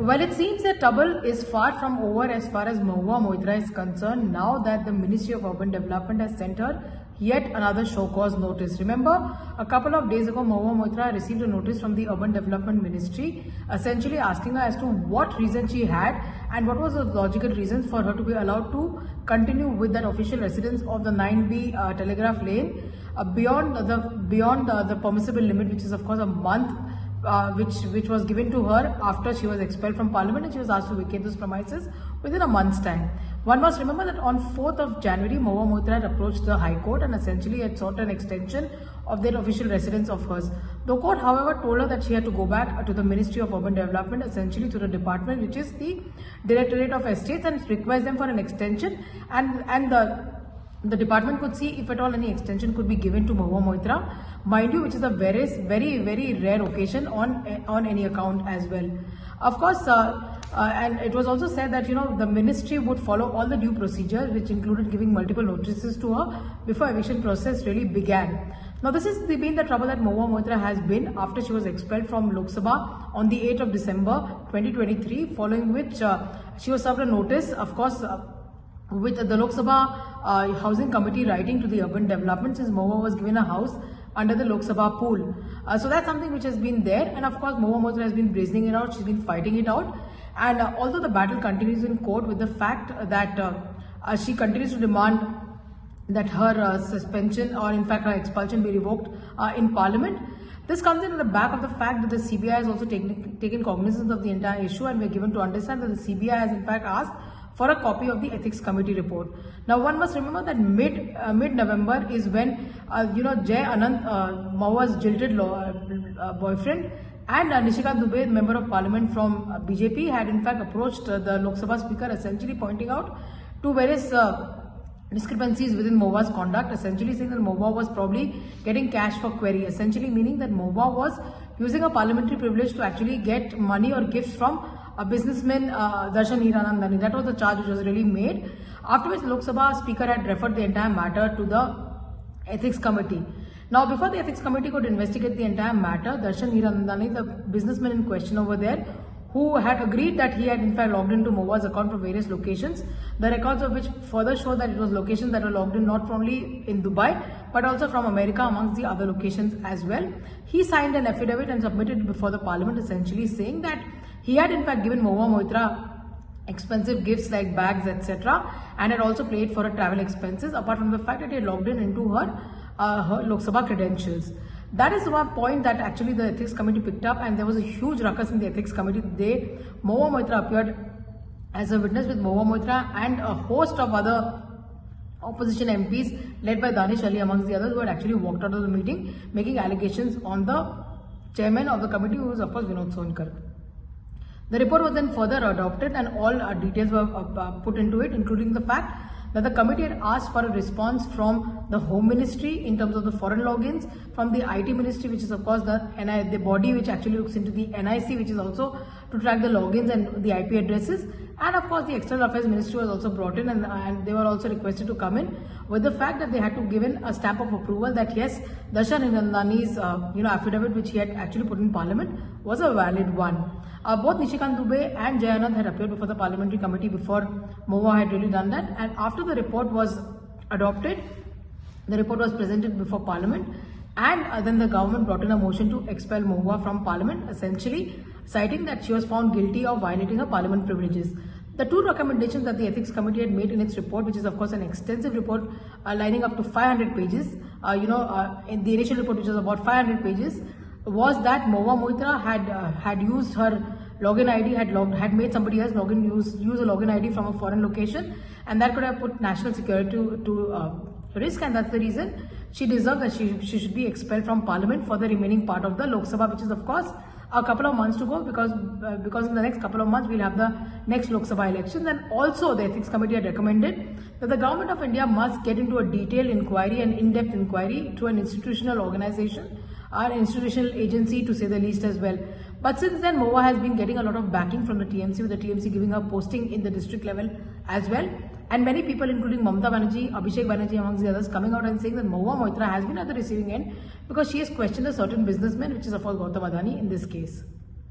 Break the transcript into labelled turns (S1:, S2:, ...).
S1: Well, it seems that trouble is far from over as far as Mahua Moitra is concerned, now that the Ministry of Urban Development has sent her yet another show cause notice. Remember, a couple of days ago, Mahua Moitra received a notice from the Urban Development Ministry, essentially asking her as to what reason she had and what was the logical reasons for her to be allowed to continue with that official residence of the 9B Telegraph Lane beyond the permissible limit, which is of course a month. Which was given to her after she was expelled from Parliament, and she was asked to vacate those premises within a month's time. One must remember that on 4th of January, Mahua Moitra had approached the High Court and essentially had sought an extension of that official residence of hers. The court, however, told her that she had to go back to the Ministry of Urban Development, essentially to the department which is the Directorate of Estates, and request them for an extension, and the department could see if at all any extension could be given to Mahua Moitra, mind you, which is a very rare occasion on any account as well. Of course, and it was also said that the ministry would follow all the due procedures, which included giving multiple notices to her before eviction process really began. Now, this has been the trouble that Mahua Moitra has been after she was expelled from Lok Sabha on the 8th of December 2023, following which she was served a notice, of course, with the Lok Sabha Housing Committee writing to the Urban Development, since Mahua was given a house under the Lok Sabha pool. So that's something which has been there, and of course Mahua Moitra has been brazening it out, she's been fighting it out, and although the battle continues in court with the fact that she continues to demand that her suspension, or in fact her expulsion, be revoked in Parliament. This comes in at the back of the fact that the CBI has also taken cognizance of the entire issue, and we're given to understand that the CBI has in fact asked for a copy of the Ethics Committee report. Now, one must remember that mid-November is when Jay Anand, Mahua's jilted boyfriend, and Nishikant Dubey, member of Parliament from BJP, had in fact approached the Lok Sabha Speaker, essentially pointing out to various discrepancies within Mahua's conduct, essentially saying that Mahua was probably getting cash for query, essentially meaning that Mahua was using a parliamentary privilege to actually get money or gifts from a businessman, Darshan Hiranandani. That was the charge which was really made. After which, Lok Sabha Speaker had referred the entire matter to the Ethics Committee. Now, before the Ethics Committee could investigate the entire matter, Darshan Hiranandani, the businessman in question over there, who had agreed that he had in fact logged into Mahua's account from various locations, the records of which further show that it was locations that were logged in not only in Dubai but also from America, amongst the other locations as well. He signed an affidavit and submitted it before the Parliament, essentially saying that he had in fact given Mahua Moitra expensive gifts like bags, etc., and had also paid for her travel expenses, apart from the fact that he had logged in into her Lok Sabha credentials. That is one point that actually the Ethics Committee picked up, and there was a huge ruckus in the Ethics Committee the day Mahua Moitra appeared as a witness, with Mahua Moitra and a host of other opposition MPs led by Danish Ali amongst the others, who had actually walked out of the meeting making allegations on the chairman of the committee, who was of course Vinod Sonkar. The report was then further adopted, and all details were put into it, including the fact that the committee had asked for a response from the Home Ministry in terms of the foreign logins, from the IT Ministry, which is of course the body which actually looks into the NIC, which is also to track the logins and the IP addresses, and of course the External Affairs Ministry was also brought in, and they were also requested to come in with the fact that they had to give in a stamp of approval that yes, Darshan Hiranandani's affidavit, which he had actually put in Parliament, was a valid one. Both Nishikant Dubey and Jay Anand had appeared before the Parliamentary Committee before Mahua had really done that, and after the report was adopted, the report was presented before Parliament, and then the government brought in a motion to expel Mahua from Parliament, essentially citing that she was found guilty of violating her Parliament privileges. The two recommendations that the Ethics Committee had made in its report, which is of course an extensive report lining up to 500 pages, in the initial report, which was about 500 pages, was that Mahua Moitra had used her login ID, had made somebody else use a login ID from a foreign location, and that could have put national security to risk, and that's the reason she deserved that she should be expelled from Parliament for the remaining part of the Lok Sabha, which is of course a couple of months to go, because in the next couple of months we'll have the next Lok Sabha elections. And also the Ethics Committee had recommended that the Government of India must get into a detailed inquiry and in-depth inquiry to an institutional organization, an institutional agency to say the least as well. But since then, Mahua has been getting a lot of backing from the TMC, with the TMC giving her posting in the district level as well. And many people, including Mamata Banerjee, Abhishek Banerjee amongst the others, coming out and saying that Mahua Moitra has been at the receiving end because she has questioned a certain businessman, which is of course Gautam Adani in this case.